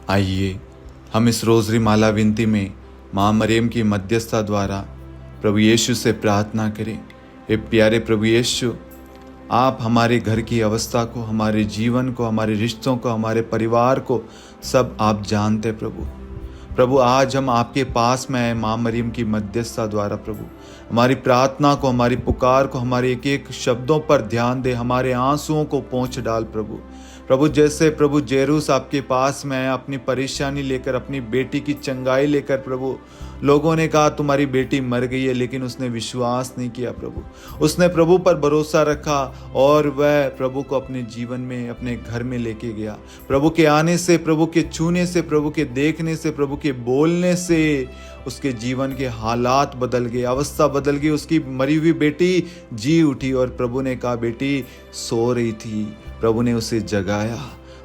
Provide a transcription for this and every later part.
आइए हम इस रोज़री माला विनती में माँ मरियम की मध्यस्थता द्वारा प्रभु यीशु से प्रार्थना करें। हे प्यारे प्रभु यीशु, आप हमारे घर की अवस्था को, हमारे जीवन को, हमारे रिश्तों को, हमारे परिवार को सब आप जानते प्रभु। आज हम आपके पास में आए माँ मरियम की मध्यस्थता द्वारा प्रभु। हमारी प्रार्थना को, हमारी पुकार को, हमारे एक एक शब्दों पर ध्यान दे, हमारे आंसुओं को पोंछ डाल प्रभु। जैसे प्रभु जेरूस आपके पास में आया अपनी परेशानी लेकर, अपनी बेटी की चंगाई लेकर प्रभु। लोगों ने कहा तुम्हारी बेटी मर गई है, लेकिन उसने विश्वास नहीं किया प्रभु। उसने प्रभु पर भरोसा रखा और वह प्रभु को अपने जीवन में, अपने घर में लेके गया। प्रभु के आने से, प्रभु के छूने से, प्रभु के देखने से, प्रभु के बोलने से उसके जीवन के हालात बदल गए, अवस्था बदल गई। उसकी मरी हुई बेटी जी उठी और प्रभु ने कहा बेटी सो रही थी। प्रभु ने उसे जगाया,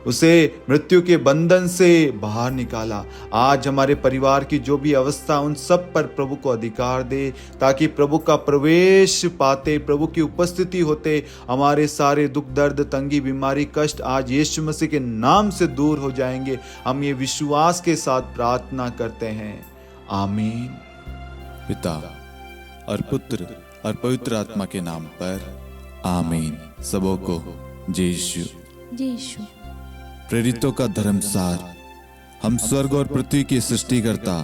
उसे मृत्यु के बंधन से बाहर निकाला। आज हमारे परिवार की जो भी अवस्था, उन सब पर प्रभु को अधिकार दे, ताकि प्रभु का प्रवेश पाते, प्रभु की उपस्थिति होते हमारे सारे दुख, दर्द, तंगी, बीमारी, कष्ट आज यीशु मसीह के नाम से दूर हो जाएंगे। हम ये विश्वास के साथ प्रार्थना करते हैं, आमीन। पिता और पुत्र और पवित्र आत्मा के नाम पर आमीन। सबों को जय यीशु। प्रेरितों का धर्मसार। हम स्वर्ग और पृथ्वी के सृष्टिकर्ता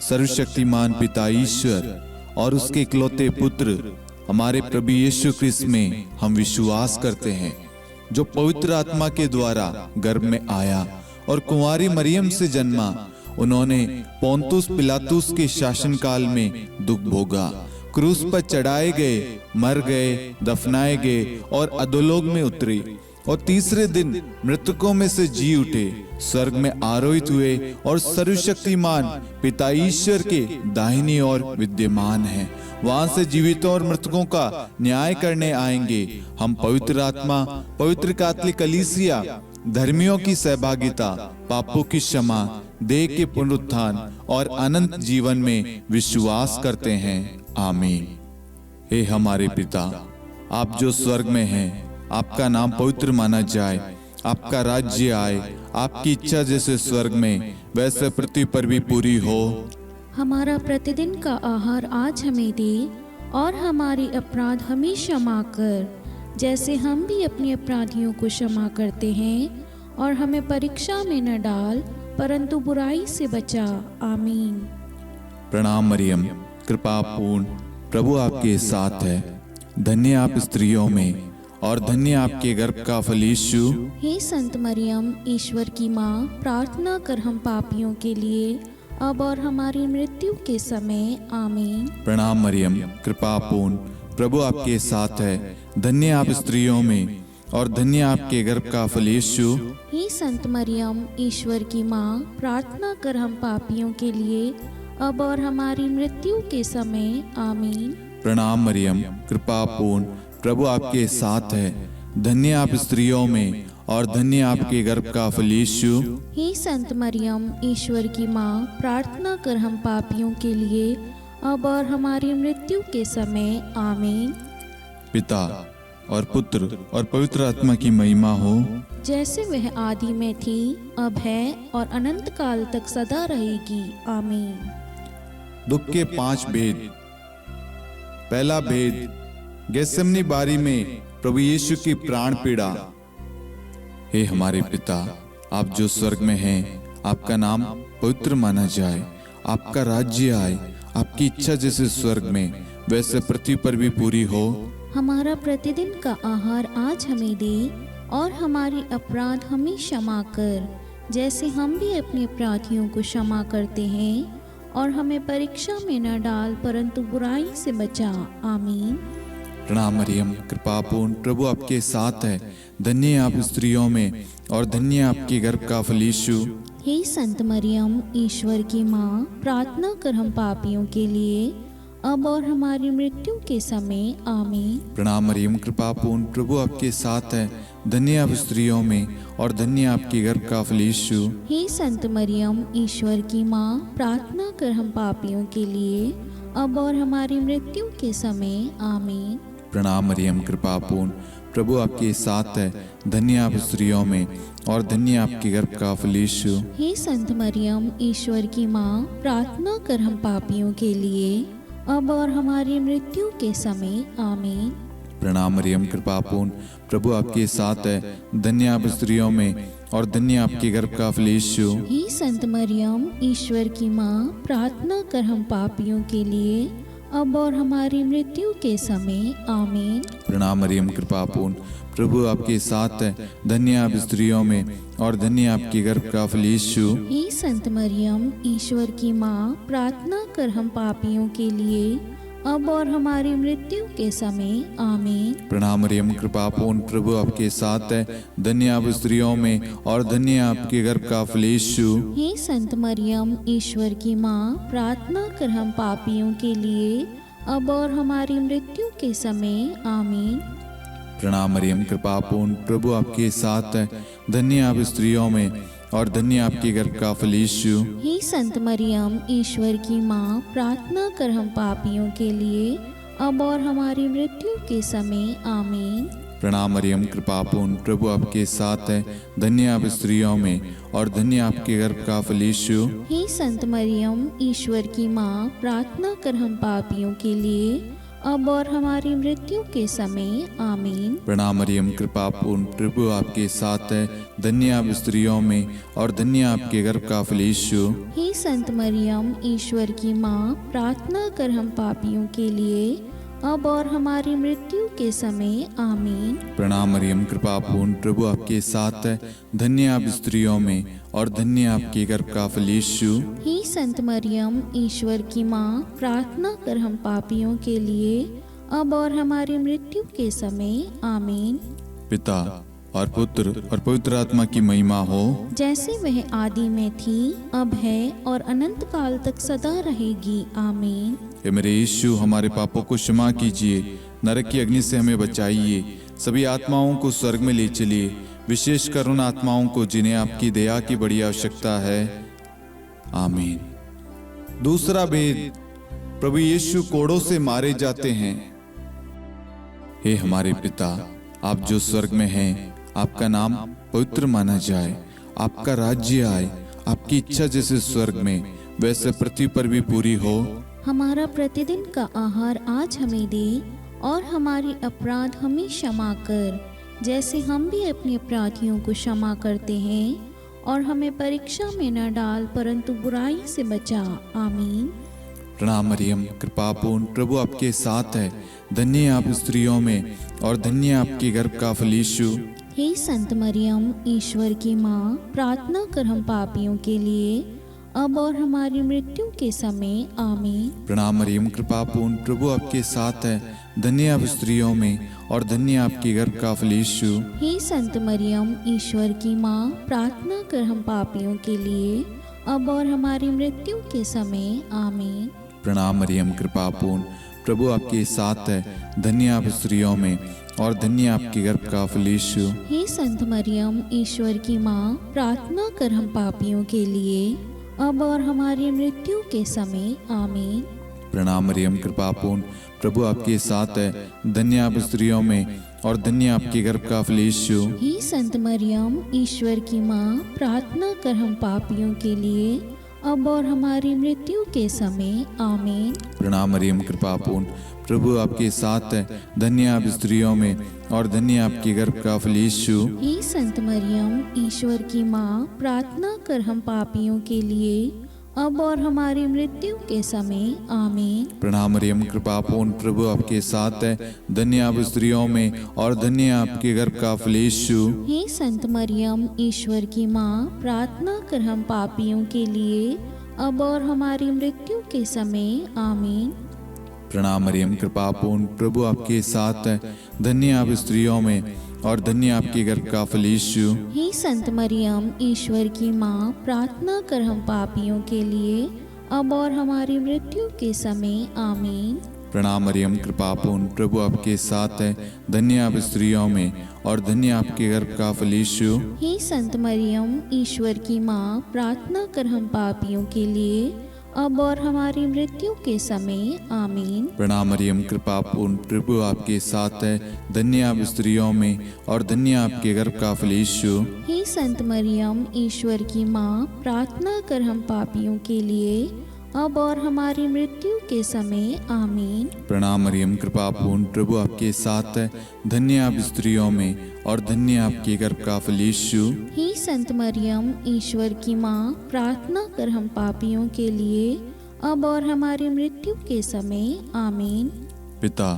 सर्वशक्तिमान पिता ईश्वर और उसके इकलौते पुत्र हमारे प्रभु यीशु क्रिस्त में हम विश्वास करते हैं, जो पवित्र आत्मा के द्वारा गर्भ में आया और कुंवारी मरियम से जन्मा। उन्होंने पोंतुस पिलातुस के शासनकाल में दुख भोगा, क्रूस पर चढ़ाए गए, मर गए, दफनाए गए और अधोलोक में उतरे और तीसरे दिन मृतकों में से जी उठे, स्वर्ग में आरोहित हुए और सर्वशक्तिमान पिता ईश्वर के दाहिनी ओर विद्यमान हैं। वहां से जीवितों और मृतकों का न्याय करने आएंगे। हम पवित्र आत्मा, पवित्र कैथोलिक कलीसिया, धर्मियों की सहभागिता, पापों की क्षमा, देह के पुनरुत्थान और अनंत जीवन में विश्वास करते हैं, आमीन। हे हमारे पिता, आप जो स्वर्ग में हैं, आपका नाम पवित्र माना जाए, आपका राज्य आए, आपकी इच्छा जैसे स्वर्ग में वैसे पृथ्वी पर भी पूरी हो। हमारा प्रतिदिन का आहार आज हमें दे और हमारे अपराध हमें क्षमा कर, जैसे हम भी अपने अपराधियों को क्षमा करते हैं, और हमें परीक्षा में न डाल परंतु बुराई से बचा, आमीन। प्रणाम मरियम, कृपा पूर्ण, प्रभु आपके साथ है। धन्य आप स्त्रियों में और धन्य आपके गर्भ का फल यीशु। हे संत मरियम, ईश्वर की माँ, प्रार्थना कर हम पापियों के लिए अब और हमारी मृत्यु के समय, आमीन। प्रणाम मरियम, कृपा पूर्ण, प्रभु आपके साथ है। धन्य आप स्त्रियों में और धन्य आपके गर्भ का फल यीशु। हे संत मरियम, ईश्वर की माँ, प्रार्थना कर हम पापियों के लिए अब और हमारी मृत्यु के समय, आमीन। प्रणाम मरियम, कृपा पूर्ण, प्रभु आपके साथ है। धन्य आप स्त्रियों में और धन्य आपके गर्भ का फल यीशु। हे संत मरियम, ईश्वर की माँ, प्रार्थना कर हम पापियों के लिए अब और हमारी मृत्यु के समय, आमीन। पिता और पुत्र और पवित्र आत्मा की महिमा हो, जैसे वह आदि में थी, अब है और अनंत काल तक सदा रहेगी, आमीन। दुख के 5 भेद। पहला भेद, गेत्सेमनी बारी में प्रभु यीशु की प्राण पीड़ा। हे हमारे पिता, आप जो स्वर्ग में हैं, आपका नाम पवित्र माना जाए, आपका राज्य आए, आपकी इच्छा जैसे स्वर्ग में वैसे पृथ्वी पर भी पूरी हो। हमारा प्रतिदिन का आहार आज हमें दे और हमारे अपराध हमें क्षमा कर, जैसे हम भी अपने अपराधियों को क्षमा करते हैं, और हमें परीक्षा में न डाल परंतु बुराई से बचा, आमीन। प्रणाम मरियम, कृपा पूर्ण, प्रभु आपके साथ है। धन्य आप स्त्रियों में और धन्य आपके गर्भ का फल यीशु। हे संत मरियम, ईश्वर की माँ, प्रार्थना कर हम पापियों के लिए अब और हमारी मृत्यु के समय, आमीन। प्रणाम मरियम, कृपा पूर्ण, प्रभु आपके साथ है। धन्य आप स्त्रियों में और धन्य आपके गर्भ का फल यीशु। हे संत मरियम, ईश्वर की माँ, प्रार्थना कर हम पापियों के लिए अब और हमारी मृत्यु के समय, आमीन। प्रणाम मरियम, कृपा पूर्ण, प्रभु आपके साथ है, धन्य आप स्त्रियों में और धन्य आपके गर्भ का फल यीशु। हे संत मरियम, ईश्वर की माँ, प्रार्थना कर हम पापियों के लिए, अब और हमारी मृत्यु के समय। आमीन। प्रणाम मरियम, कृपा पूर्ण, प्रभु आपके साथ है, धन्य आप स्त्रियों में और धन्य आपके गर्भ का फल यीशु। हे संत मरियम, ईश्वर की माँ, प्रार्थना कर हम पापियों के लिए, अब और हमारी मृत्यु के समय। आमीन। प्रणाम मरियम, कृपा पूर्ण, प्रभु आपके साथ है, धन्य आप स्त्रियों में और धन्य आपके गर्भ का फल यीशु। हे संत मरियम, ईश्वर की माँ, प्रार्थना कर हम पापियों के लिए, अब और हमारी मृत्यु के समय। आमीन। प्रणाम मरियम, कृपा पूर्ण, प्रभु आपके साथ है, धन्य आप स्त्रियों में और धन्य आपके गर्भ का फल यीशु। हे संत मरियम, ईश्वर की माँ, प्रार्थना कर हम पापियों के लिए, अब और हमारी मृत्यु के समय। आमीन। प्रणाम मरियम, कृपा पूर्ण, प्रभु आपके साथ है, धन्य आप स्त्रियों में और धन्य आपके गर्भ का फल यीशु। हे संत मरियम, ईश्वर की माँ, प्रार्थना कर हम पापियों के लिए, अब और हमारी मृत्यु के समय। आमीन। प्रणाम मरियम, कृपा पूर्ण, प्रभु आपके साथ है, धन्य आप स्त्रियों में और धन्य आपके गर्भ का फल यीशु। हे संत मरियम, ईश्वर की माँ, प्रार्थना कर हम पापियों के लिए, अब और हमारी मृत्यु के समय। आमीन। प्रणाम मरियम, कृपा पूर्ण, प्रभु आपके साथ है, धन्य आप स्त्रियों में और धन्य आपके गर्भ का फल यीशु। हे संत मरियम, ईश्वर की माँ, प्रार्थना कर हम पापियों के लिए, अब और हमारी मृत्यु के समय। आमीन। प्रणाम मरियम, कृपा पूर्ण, प्रभु आपके साथ है, धन्य आप स्त्रियों में और धन्य आपके गर्भ का फल यीशु। हे संत मरियम, ईश्वर की माँ, प्रार्थना कर हम पापियों के लिए, अब और हमारी मृत्यु के समय। आमीन। पिता और पुत्र और पवित्र आत्मा की महिमा हो, जैसे वह आदि में थी, अब है और अनंत काल तक सदा रहेगी। आमीन। हे मेरे यीशु, हमारे पापों को क्षमा कीजिए, नरक की अग्नि से हमें बचाइए, सभी आत्माओं को स्वर्ग में ले चलिए, विशेषकर उन आत्माओं को जिन्हें आपकी दया की बड़ी आवश्यकता है। आमीन। दूसरा भेद, प्रभु यीशु कोड़ों से मारे जाते हैं। हे हमारे पिता, आप जो स्वर्ग में हैं, आपका नाम पवित्र माना जाए, आपका राज्य आए, आपकी इच्छा जैसे स्वर्ग में वैसे पृथ्वी पर भी पूरी हो। हमारा प्रतिदिन का आहार आज हमें दे, और हमारी अपराध हमें क्षमा कर, जैसे हम भी अपने अपराधियों को क्षमा करते हैं, और हमें परीक्षा में न डाल, परंतु बुराई से बचा। आमीन। प्रणाम मरियम, कृपा पूर्ण, प्रभु आपके साथ है, धन्य आप स्त्रियों में और धन्य आपके गर्भ का फल यीशु। हे संत मरियम, ईश्वर की माँ, प्रार्थना कर हम पापियों के लिए, अब और हमारी मृत्यु के समय। आमीन। प्रणाम मरियम, कृपा पूर्ण, प्रभु आपके साथ है, धन्य आप स्त्रियों में और धन्य आपके गर्भ का फल यीशु। हे संत मरियम, ईश्वर की माँ, प्रार्थना कर हम पापियों के लिए, अब और हमारी मृत्यु के समय। आमीन। प्रणाम मरियम, कृपा पूर्ण, प्रभु आपके साथ है, धन्य आप स्त्रियों में और धन्य आपके गर्भ का फल यीशु। हे संत मरियम, ईश्वर की माँ, प्रार्थना कर हम पापियों के लिए, अब और हमारी मृत्यु के समय। आमीन। प्रणाम मरियम, कृपा पूर्ण, प्रभु आपके साथ है, धन्य आप स्त्रियों में और धन्य आपके गर्भ का फल यीशु। हे संत मरियम, ईश्वर की माँ, प्रार्थना कर हम पापियों के लिए, अब और हमारी मृत्यु के समय। आमीन। प्रणाम मरियम, कृपा पूर्ण, प्रभु आपके साथ है, धन्य आप स्त्रियों में और धन्य आपके गर्भ का फल यीशु। हे संत मरियम, ईश्वर की माँ, प्रार्थना कर हम पापियों के लिए, अब और हमारी मृत्यु के समय। आमीन। प्रणाम मरियम, कृपा पूर्ण, प्रभु आपके साथ है, धन्य आप स्त्रियों में और धन्य आपके गर्भ का फल यीशु। हे संत मरियम, ईश्वर की माँ, प्रार्थना कर हम पापियों के लिए, अब और हमारी मृत्यु के समय। आमीन। प्रणाम मरियम, कृपा पूर्ण, प्रभु आपके साथ है, धन्य आप स्त्रियों में और धन्य आपके गर्भ का फल यीशु। हे संत मरियम, ईश्वर की माँ, प्रार्थना कर हम पापियों के लिए, अब और हमारी मृत्यु के समय। आमीन। प्रणाम मरियम, कृपा पूर्ण, प्रभु आपके साथ है, धन्य आप स्त्रियों में और धन्य आपके गर्भ का फल यीशु। हे संत मरियम, ईश्वर की माँ, प्रार्थना कर हम पापियों के लिए, अब और हमारी मृत्यु के समय आमीन। प्रणाम मरियम, कृपा पूर्ण, प्रभु आपके साथ है। धन्य आप स्त्रियों में और धन्य आपके गर्भ का फल यीशु। हे संत मरियम, ईश्वर की माँ, प्रार्थना कर हम पापियों के लिए अब और हमारी मृत्यु के समय आमीन। प्रणाम मरियम, कृपा पूर्ण, प्रभु आपके साथ है। धन्य आप स्त्रियों में और धन्य आपके गर्भ का फल यीशु। हे संत मरियम, ईश्वर की माँ, प्रार्थना कर हम पापियों के लिए अब और हमारी मृत्यु के समय आमीन। पिता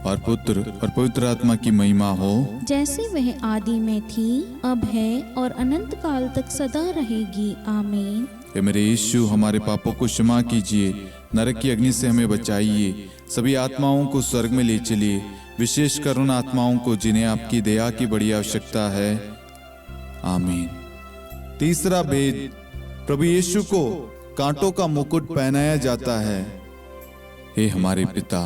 और पुत्र और पवित्र आत्मा की महिमा हो, जैसे वह आदि में थी, अब है और अनंत काल तक सदा रहेगी आमीन। हे मेरे यीशु, हमारे पापों को क्षमा कीजिए, नरक की अग्नि से हमें बचाइए, सभी आत्माओं को स्वर्ग में ले चलिए, विशेषकर उन आत्माओं को जिन्हें आपकी दया की बड़ी आवश्यकता है। आमीन। तीसरा भेद, प्रभु यीशु को कांटों का मुकुट पहनाया जाता है। हे हमारे पिता,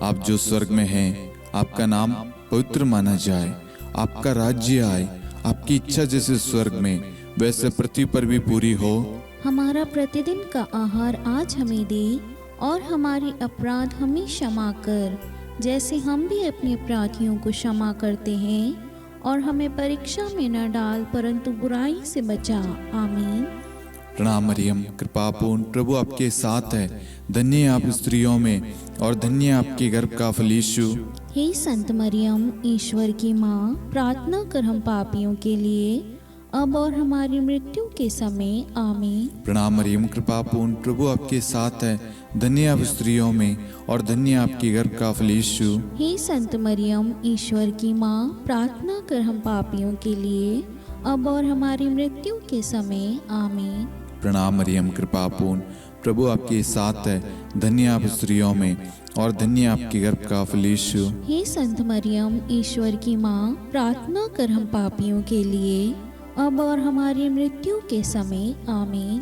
आप जो स्वर्ग में हैं, आपका नाम पवित्र माना जाए, आपका राज्य आए, आपकी इच्छा जैसे स्वर्ग में वैसे पृथ्वी पर भी पूरी हो। हमारा प्रतिदिन का आहार आज हमें दे और हमारी अपराध हमें क्षमा कर, जैसे हम भी अपने अपराधियों को क्षमा करते हैं, और हमें परीक्षा में न डाल परंतु बुराई से बचा। आमीन। प्रणाम मरियम, कृपा पूर्ण, प्रभु आपके साथ है। धन्य आप स्त्रियों में और धन्य आपके गर्भ का फल यीशु। हे संत मरियम, ईश्वर की माँ, प्रार्थना कर हम पापियों के लिए अब और हमारी मृत्यु के समय आमीन। प्रणाम मरियम, कृपा पूर्ण, प्रभु आपके साथ है। धन्य आप स्त्रियों में और धन्य आपके गर्भ का फल यीशु। हे संत मरियम, ईश्वर की माँ, प्रार्थना कर हम पापियों के लिए अब और हमारी मृत्यु के समय आमीन। प्रणाम मरियम, कृपा पूर्ण, प्रभु आपके साथ है। धन्य आप स्त्रियों में और धन्य आपके गर्भ का फल यीशु। हे संत मरियम, ईश्वर की माँ, प्रार्थना कर हम पापियों के लिए अब और हमारी मृत्यु के समय आमीन।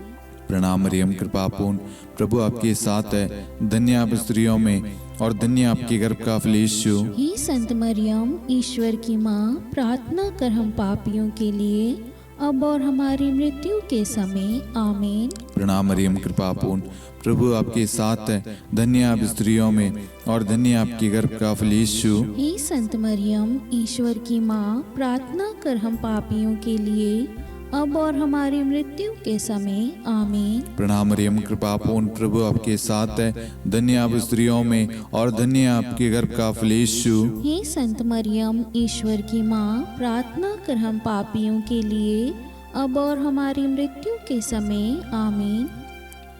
प्रणाम मरियम, कृपा पूर्ण, प्रभु आपके साथ है। धन्य आप स्त्रियों में और धन्य आपके गर्भ का फल यीशु। हे संत मरियम, ईश्वर की माँ, प्रार्थना कर हम पापियों के लिए अब और हमारी मृत्यु के समय आमीन। प्रणाम मरियम, कृपा पूर्ण, प्रभु आपके साथ है। धन्य आप स्त्रियों में और धन्य आपके गर्भ का फल यीशु। हे संत मरियम, ईश्वर की माँ, प्रार्थना कर हम पापियों के लिए अब और हमारी मृत्यु के समय आमीन। प्रणाम मरियम, कृपा पूर्ण, प्रभु आपके साथ है। धन्य आप स्त्रियों में और धन्य आपके गर्भ का फल यीशु। हे संत मरियम, ईश्वर की माँ, प्रार्थना कर हम पापियों के लिए अब और हमारी मृत्यु के समय आमीन।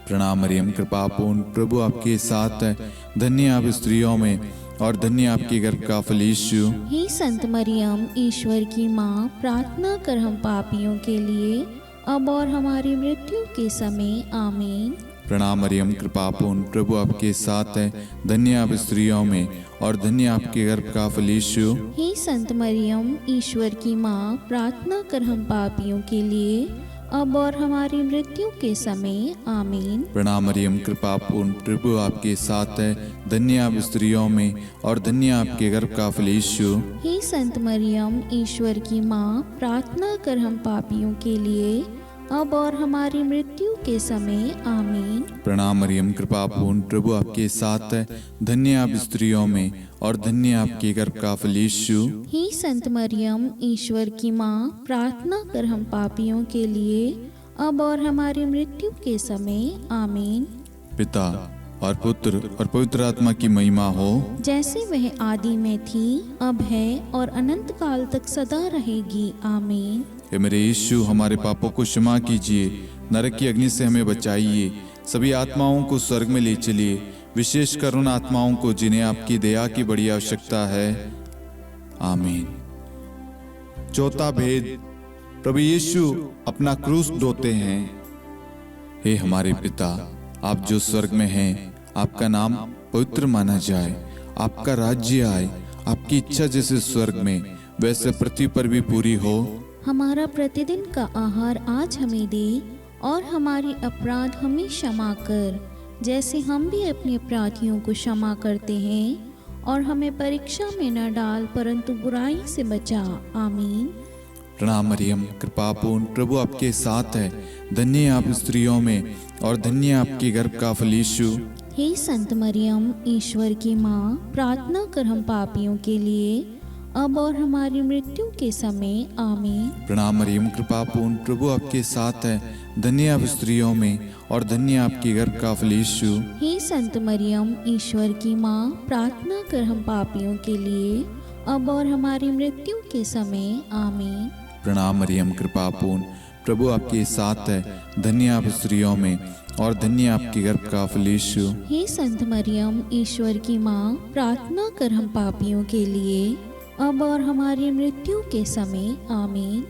प्रणाम मरियम, कृपा पूर्ण, प्रभु आपके साथ है। धन्य आप स्त्रियों में और धन्य आपके गर्भ का फल यीशु। हे संत मरियम, ईश्वर की माँ, प्रार्थना कर हम पापियों के लिए अब और हमारी मृत्यु के समय आमीन। प्रणाम मरियम, कृपा पूर्ण, प्रभु आपके साथ है। धन्य आप स्त्रियों में और धन्य आपके गर्भ का फल यीशु। हे संत मरियम, ईश्वर की माँ, प्रार्थना कर हम पापियों के लिए अब और हमारी मृत्यु के समय आमीन। प्रणाम मरियम, कृपा पूर्ण, प्रभु आपके साथ है। धन्य आप स्त्रियों में और धन्य आपके गर्भ का फल यीशु। हे संत मरियम, ईश्वर की माँ, प्रार्थना कर हम पापियों के लिए अब और हमारी मृत्यु के समय आमीन। प्रणाम मरियम, कृपा पूर्ण, प्रभु आपके साथ है। धन्य आप स्त्रियों में और धन्य आपके गर्भ का फल यीशु। हे संत मरियम, ईश्वर की माँ, प्रार्थना कर हम पापियों के लिए अब और हमारी मृत्यु के समय आमीन। पिता और पुत्र और पवित्र आत्मा की महिमा हो, जैसे वह आदि में थी, अब है और अनंत काल तक सदा रहेगी आमीन। हे मेरे यीशु, हमारे पापों को क्षमा कीजिए, नरक की अग्नि से हमें बचाइए, सभी आत्माओं को स्वर्ग में ले चलिए, विशेषकर उन आत्माओं को जिन्हें आपकी दया की बड़ी आवश्यकता है। आमीन। चौथा भेद, प्रभु यीशु अपना क्रूस ढोते हैं। हे हमारे पिता, आप जो स्वर्ग में हैं, आपका नाम पवित्र माना जाए, आपका राज्य आए, आपकी इच्छा जैसे स्वर्ग में वैसे पृथ्वी पर भी पूरी हो। हमारा प्रतिदिन का आहार आज हमें दे और हमारी अपराध हमें क्षमा कर, जैसे हम भी अपने अपराधियों को क्षमा करते हैं, और हमें परीक्षा में न डाल परंतु बुराई से बचा। आमीन। प्रणाम मरियम, कृपा पूर्ण, प्रभु आपके साथ है। धन्य आप स्त्रियों में और धन्य आपके गर्भ का फल यीशु। हे संत मरियम, ईश्वर की माँ, प्रार्थना कर हम पापियों के लिए, अब और हमारी मृत्यु के समय। आमीन। प्रणाम मरियम, कृपा पूर्ण, प्रभु आपके साथ है। धन्य आप स्त्रियों में और धन्य आपके गर्भ का फल यीशु। हे संत मरियम, ईश्वर की माँ, प्रार्थना कर हम पापियों के लिए, अब और हमारी मृत्यु के समय। आमीन। प्रणाम मरियम, कृपा पूर्ण, प्रभु आपके साथ है। धन्य आप स्त्रियों में और धन्य आपके गर्भ का फल यीशु। हे संत मरियम, ईश्वर की माँ, प्रार्थना कर हम पापियों के लिए, अब और हमारी मृत्यु के समय। आमीन।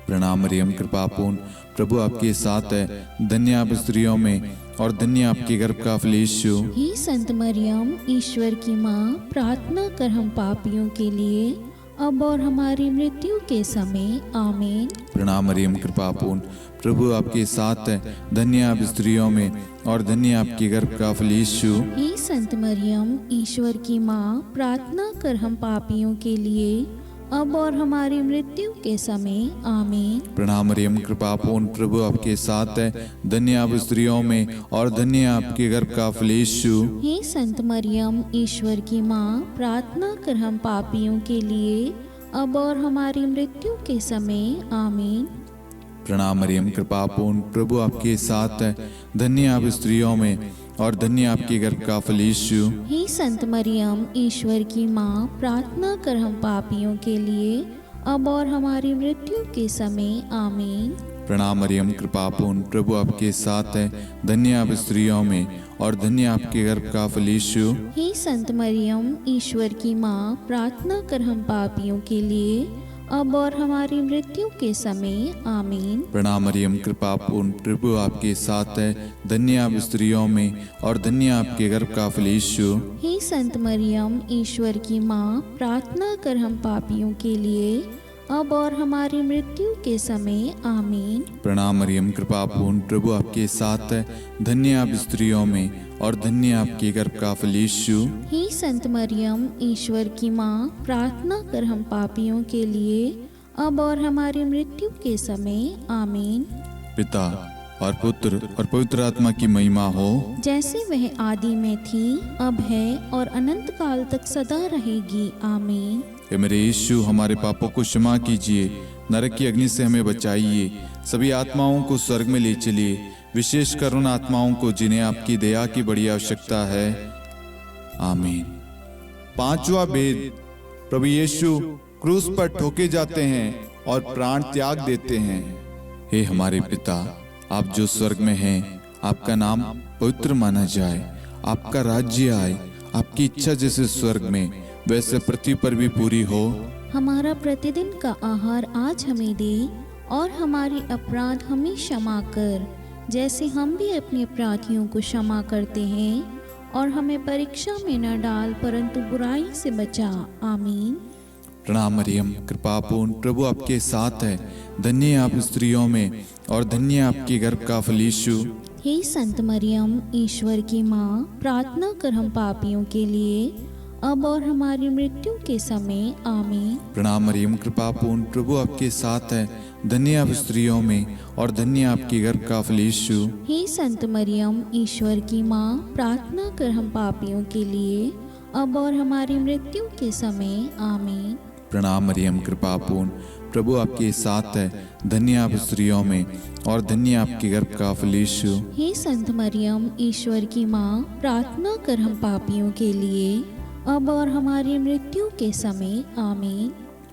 प्रणाम मरियम, कृपा पूर्ण, प्रभु आपके साथ है। धन्य आप स्त्रियों में और धन्य आपके गर्भ का फल यीशु। हे संत मरियम, ईश्वर की माँ, प्रार्थना कर हम पापियों के लिए, अब और हमारी मृत्यु के समय। आमीन। प्रणाम मरियम, कृपा पूर्ण, प्रभु आपके साथ है। धन्य आप स्त्रियों में और धन्य आपके गर्भ का फल यीशु। हे संत मरियम, ईश्वर की माँ, प्रार्थना कर हम पापियों के लिए, अब और हमारी मृत्यु के समय। आमीन। प्रणाम मरियम, कृपा पूर्ण, प्रभु आपके साथ है। धन्य आप स्त्रियों में और धन्य आपके गर्भ का फल यीशु। हे संत मरियम, ईश्वर की माँ, प्रार्थना कर हम पापियों के लिए, अब और हमारी मृत्यु के समय। आमीन। प्रणाम मरियम, कृपा पूर्ण, प्रभु आपके साथ है। धन्य आप स्त्रियों में और धन्य आपके गर्भ का फल यीशु। हे संत मरियम, ईश्वर की माँ, प्रार्थना कर हम पापियों के लिए, अब और हमारी मृत्यु के समय। आमीन। प्रणाम मरियम, कृपा पूर्ण, प्रभु आपके साथ है। धन्य आप स्त्रियों में और धन्य आपके गर्भ का फल यीशु। हे संत मरियम, ईश्वर की माँ, प्रार्थना कर हम पापियों के लिए, अब और हमारी मृत्यु के समय। आमीन। प्रणाम मरियम, कृपा पूर्ण, प्रभु आपके साथ है। धन्य आप स्त्रियों में और धन्य आपके गर्भ का फल यीशु। हे संत मरियम, ईश्वर की माँ, प्रार्थना कर हम पापियों के लिए, अब और हमारी मृत्यु के समय। आमीन। प्रणाम मरियम, कृपा पूर्ण, प्रभु आपके साथ है। धन्य आप स्त्रियों में और धन्य आपके गर्भ का फल यीशु। हे संत मरियम, ईश्वर की माँ, प्रार्थना कर हम पापियों के लिए, अब और हमारी मृत्यु के समय। आमीन। पिता और पुत्र और पवित्र आत्मा की महिमा हो, जैसे वह आदि में थी, अब है और अनंत काल तक सदा रहेगी। आमीन। हे मेरे यीशु, हमारे पापों को क्षमा कीजिए, नरक की अग्नि से हमें बचाइए, सभी आत्माओं को स्वर्ग में ले चलिए, विशेषकर उन आत्माओं को जिन्हें आपकी दया की बड़ी आवश्यकता है। आमीन। पांचवा भेद, प्रभु यीशु क्रूस पर ठोके जाते हैं और प्राण त्याग देते हैं। हे हमारे पिता, आप जो स्वर्ग में हैं, आपका नाम पवित्र माना जाए, आपका राज्य आए, आपकी इच्छा जैसे स्वर्ग में वैसे पृथ्वी पर भी पूरी हो। हमारा प्रतिदिन का आहार आज हमें दे, और हमारे अपराध हमें क्षमा कर, जैसे हम भी अपने अपराधियों को क्षमा करते हैं, और हमें परीक्षा में न डाल, परंतु बुराई से बचा। आमीन। प्रणाम मरियम, कृपा पूर्ण, प्रभु आपके साथ है। धन्य आप स्त्रियों में और धन्य आपके गर्भ का फल यीशु। हे संत मरियम, ईश्वर की माँ, प्रार्थना कर हम पापियों के लिए, अब और हमारी मृत्यु के समय। आमीन। प्रणाम मरियम, कृपा पूर्ण, प्रभु आपके साथ है। धन्य आप स्त्रियों में और धन्य आपके गर्भ का फल यीशु। हे संत मरियम, ईश्वर की माँ, प्रार्थना कर हम पापियों के लिए, अब और हमारी मृत्यु के समय। आमीन। प्रणाम मरियम, कृपा पूर्ण, प्रभु आपके साथ है। धन्य आप स्त्रियों में और धन्य आपके गर्भ का फल यीशु। हे संत मरियम, ईश्वर की माँ, प्रार्थना कर हम पापियों के लिए, अब और हमारी मृत्यु के समय। आमीन।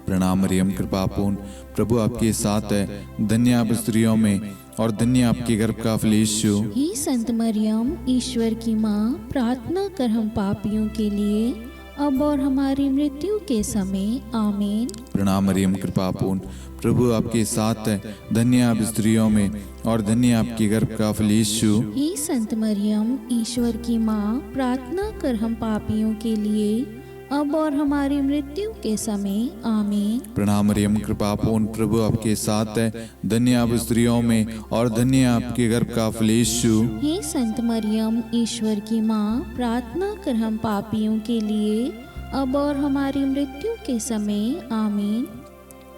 प्रणाम मरियम, कृपा पूर्ण, प्रभु आपके साथ है। धन्य आप स्त्रियों में और धन्य आपके गर्भ का फल यीशु। हे संत मरियम, ईश्वर की माँ, प्रार्थना कर हम पापियों के लिए, अब और हमारी मृत्यु के समय। आमीन। प्रणाम मरियम, कृपा पूर्ण, प्रभु आपके साथ है। धन्य आप स्त्रियों में और धन्य आपके गर्भ का फल यीशु। हे संत मरियम, ईश्वर की माँ, प्रार्थना कर हम पापियों के लिए, अब और हमारी मृत्यु के समय। आमीन। प्रणाम मरियम, कृपा पूर्ण, प्रभु आपके साथ है। धन्य आप स्त्रियों में और धन्य आपके गर्भ का फल यीशु। हे संत मरियम, ईश्वर की माँ, प्रार्थना कर हम पापियों के लिए, अब और हमारी मृत्यु के समय। आमीन।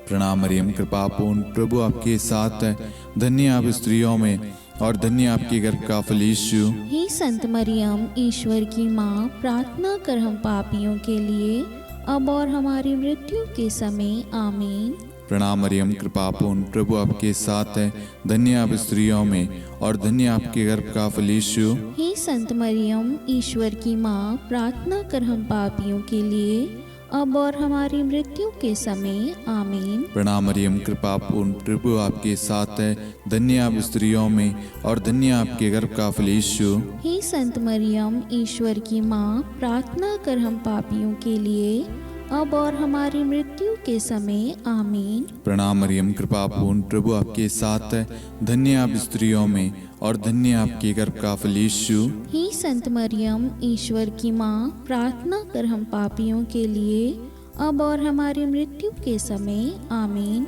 प्रणाम मरियम, कृपा पूर्ण, प्रभु आपके साथ है। धन्य आप स्त्रियों में और धन्य आपके गर्भ का फल यीशु। हे संत मरियम, ईश्वर की माँ, प्रार्थना कर हम पापियों के लिए अब और हमारी मृत्यु के समय। आमीन। प्रणाम मरियम, कृपा पूर्ण, प्रभु आपके साथ है। धन्य आप स्त्रियों में और धन्य आपके गर्भ का फल यीशु। हे संत मरियम, ईश्वर की माँ, प्रार्थना कर हम पापियों के लिए अब और हमारी मृत्यु के समय। आमीन। प्रणाम मरियम, कृपा पूर्ण, प्रभु आपके साथ है। धन्य आप स्त्रियों में और धन्य आपके गर्भ का फल यीशु। हे संत मरियम, ईश्वर की माँ, प्रार्थना कर हम पापियों के लिए अब और हमारी मृत्यु के समय। आमीन। प्रणाम मरियम, कृपा पूर्ण, प्रभु आपके साथ है। धन्य आप स्त्रियों में और धन्य आपके गर्भ का फल यीशु। हे संत मरियम, ईश्वर की माँ, प्रार्थना कर हम पापियों के लिए अब और हमारी मृत्यु के समय। आमीन।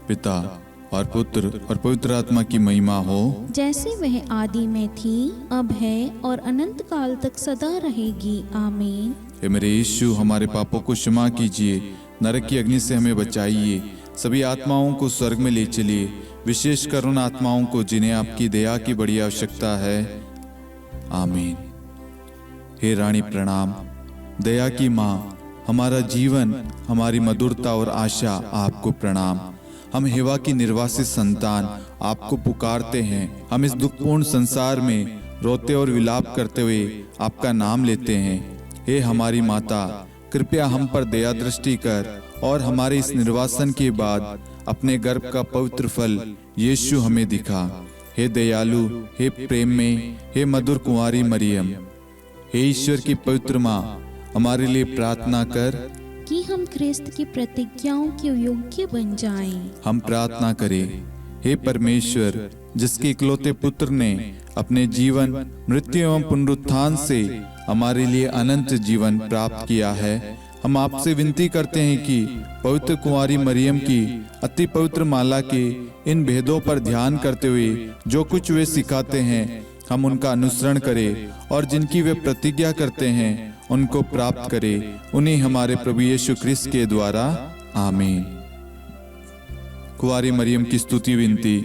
पिता और पुत्र और पवित्र आत्मा की महिमा हो, जैसे वह आदि में थी, अब है और अनंत काल तक सदा रहेगी। आमीन। हे मेरे यीशु, हमारे पापों को क्षमा कीजिए, नरक की अग्नि से हमें बचाइए, सभी आत्माओं को स्वर्ग में ले चलिए, विशेषकर उन आत्माओं को जिन्हें आपकी दया की बड़ी आवश्यकता है। आमीन। हे रानी प्रणाम, दया की माँ, हमारा जीवन, हमारी मधुरता और आशा आपको प्रणाम। हम हेवा की निर्वासित संतान आपको पुकारते हैं। हम इस दुखपूर्ण संसार में रोते और विलाप करते हुए आपका नाम लेते हैं। हे हमारी माता, कृपया हम पर दया दृष्टि कर और हमारे इस निर्वासन के बाद अपने गर्भ का पवित्र फल यीशु हमें दिखा। हे दयालु, हे प्रेम में, हे मधुर कुंवारी मरियम, हे ईश्वर की पवित्र माँ, हमारे लिए प्रार्थना कर कि हम ख्रिस्त की प्रतिज्ञाओं के योग्य बन जाएं। हम प्रार्थना करें। हे परमेश्वर, जिसके इकलौते पुत्र ने अपने जीवन, मृत्यु एवं पुनरुत्थान से हमारे लिए अनंत जीवन प्राप्त किया है, हम आपसे विनती करते हैं कि पवित्र कुंवारी मरियम की अति पवित्र माला के इन भेदों पर ध्यान करते हुए जो कुछ वे सिखाते हैं, हम उनका अनुसरण करें और जिनकी वे प्रतिज्ञा करते हैं उनको प्राप्त करें। उन्हीं हमारे प्रभु यीशु ख्रिस्त के द्वारा। आमीन। कुंवारी मरियम की स्तुति विनती।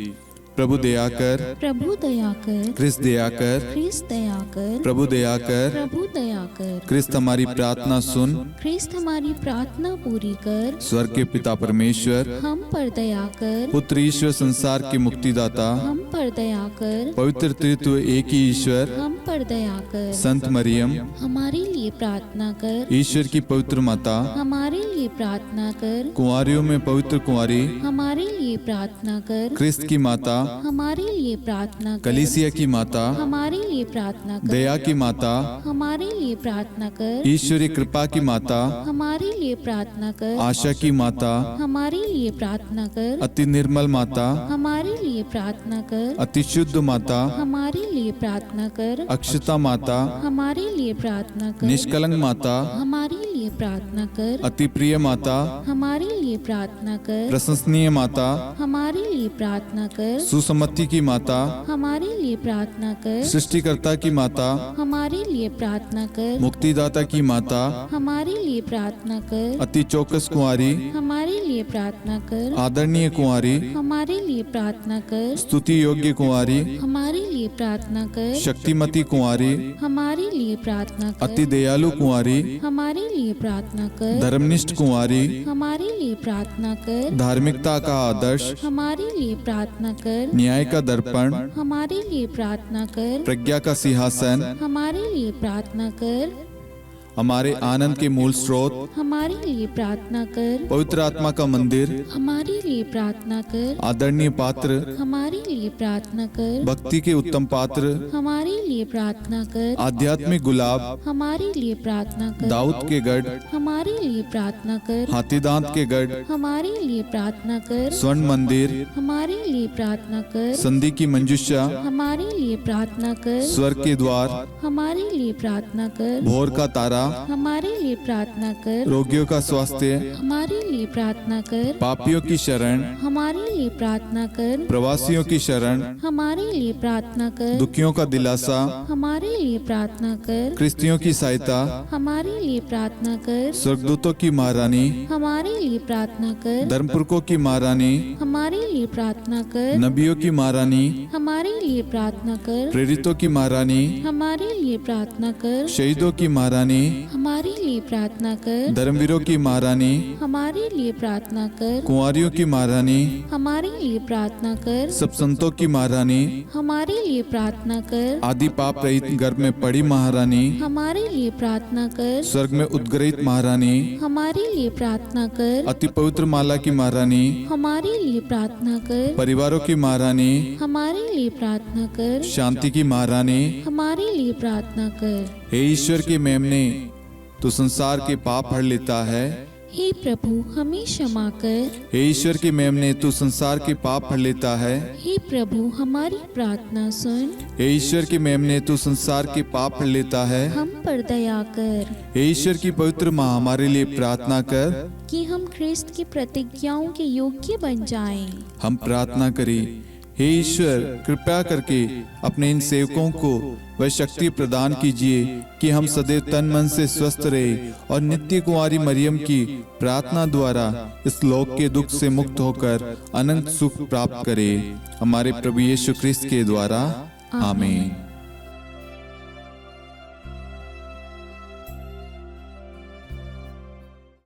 प्रभु दया कर, प्रभु दया कर, ख्रिस्त दया कर, ख्रिस्त दया कर, प्रभु दया कर, प्रभु दया कर, ख्रिस्त हमारी प्रार्थना सुन, ख्रिस्त हमारी प्रार्थना पूरी कर, स्वर्ग के पिता परमेश्वर, हम पर दया कर, पुत्र ईश्वर संसार के मुक्तिदाता, हम पर दया कर, पवित्र त्रित्व एक ही ईश्वर, हम पर दया कर, संत मरियम, हमारे लिए प्रार्थना कर, ईश्वर की पवित्र माता, हमारे लिए प्रार्थना कर, कुंवारियों में पवित्र कुंवारी, हमारे लिए प्रार्थना कर, ख्रिस्त की माता, हमारे लिए प्रार्थना कर, कलीसिया की माता, हमारे लिए प्रार्थना कर, दया की माता, हमारे लिए प्रार्थना कर, ईश्वरी कृपा की माता, हमारे लिए प्रार्थना कर, आशा की माता, हमारे लिए प्रार्थना कर, अति निर्मल माता, हमारे लिए प्रार्थना कर, अति शुद्ध माता, हमारे लिए प्रार्थना कर, अक्षता माता, हमारे लिए प्रार्थना कर, निष्कलंक माता, हमारे लिए प्रार्थना कर, अति प्रिय माता, हमारे लिए प्रार्थना कर, प्रशंसनीय माता, हमारे लिए प्रार्थना कर, सुसम्मति की माता, हमारे लिए प्रार्थना कर, सृष्टिकर्ता की माता, हमारे लिए प्रार्थना कर, मुक्तिदाता की माता, हमारे लिए प्रार्थना कर, अति चौकस कुंवारी, हमारे लिए प्रार्थना कर, आदरणीय कुंवारी, हमारे लिए प्रार्थना कर, स्तुति योग्य कुंवारी, हमारे लिए प्रार्थना कर, शक्तिमती कुंवारी, हमारे लिए प्रार्थना कर, अति दयालु कुंवारी, हमारे लिए प्रार्थना कर, धर्मनिष्ठ कुंवारी, हमारे लिए प्रार्थना कर, धार्मिकता का आदर्श, हमारे लिए प्रार्थना कर, न्याय का दर्पण, हमारे लिए प्रार्थना कर, प्रज्ञा का सिंहासन, हमारे लिए प्रार्थना कर, हमारे आनंद के मूल स्रोत, हमारे लिए प्रार्थना कर, पवित्र आत्मा का मंदिर, हमारे लिए प्रार्थना कर, आदरणीय पात्र, हमारे लिए प्रार्थना कर, भक्ति के उत्तम पात्र, हमारे लिए प्रार्थना कर, आध्यात्मिक गुलाब, हमारे लिए प्रार्थना कर, दाऊद के गढ़, हमारे लिए प्रार्थना कर, हाथीदांत के गढ़, हमारे लिए प्रार्थना कर, स्वर्ण मंदिर, हमारे लिए प्रार्थना कर, संधि की मंजुषा, हमारे लिए प्रार्थना कर, स्वर्ग के द्वार, हमारे लिए प्रार्थना कर, भोर का तारा, हमारे लिए प्रार्थना कर। रोगियों का स्वास्थ्य, हमारे लिए प्रार्थना कर। पापियों की शरण, हमारे लिए प्रार्थना कर। प्रवासियों की शरण, हमारे लिए प्रार्थना कर। दुखियों का दिलासा, हमारे लिए प्रार्थना कर। क्रिस्तियों की सहायता, हमारे लिए प्रार्थना कर। स्वर्गदूतों की महारानी, हमारे लिए प्रार्थना कर। धर्मपुरखों की महारानी, हमारे लिए प्रार्थना कर। नबियों की महारानी, हमारे लिए प्रार्थना कर। प्रेरितों की महारानी, हमारे लिए प्रार्थना कर। शहीदों की महारानी, हमारे लिए प्रार्थना कर। धर्मवीरों की महारानी, हमारे लिए प्रार्थना कर। कुंवारियों की महारानी, हमारे लिए प्रार्थना कर। सब संतों की महारानी, हमारे लिए प्रार्थना कर। आदि पाप रहित गर्भ में पड़ी महारानी, हमारे लिए प्रार्थना कर। स्वर्ग में उद्गृहित महारानी, हमारे लिए प्रार्थना कर। अति पवित्र माला की महारानी, हमारे लिए प्रार्थना कर। परिवारों की महारानी, हमारे लिए प्रार्थना कर। शांति की महारानी, हमारे लिए प्रार्थना कर। हे ईश्वर के मेमने, तू संसार के पाप हर लेता है। हे प्रभु हमें क्षमा कर। हे ईश्वर के मेमने, तू संसार के पाप हर लेता है। हे प्रभु हमारी प्रार्थना सुन। हे ईश्वर के मेमने, तू संसार के पाप हर लेता है। हम पर दया कर हे ईश्वर की पवित्र माँ, हमारे लिए प्रार्थना कर। कि हम ख्रिस्त की प्रतिज्ञाओं के योग्य बन जाएं। हम प्रार्थना करें। हे ईश्वर, कृपया करके अपने इन सेवकों को वह शक्ति प्रदान कीजिए कि हम सदैव तन मन से स्वस्थ रहे और नित्य कुंवारी मरियम की प्रार्थना द्वारा इस लोक के दुख से मुक्त होकर अनंत सुख प्राप्त करें। हमारे प्रभु यीशु ख्रिस्त के द्वारा, आमीन।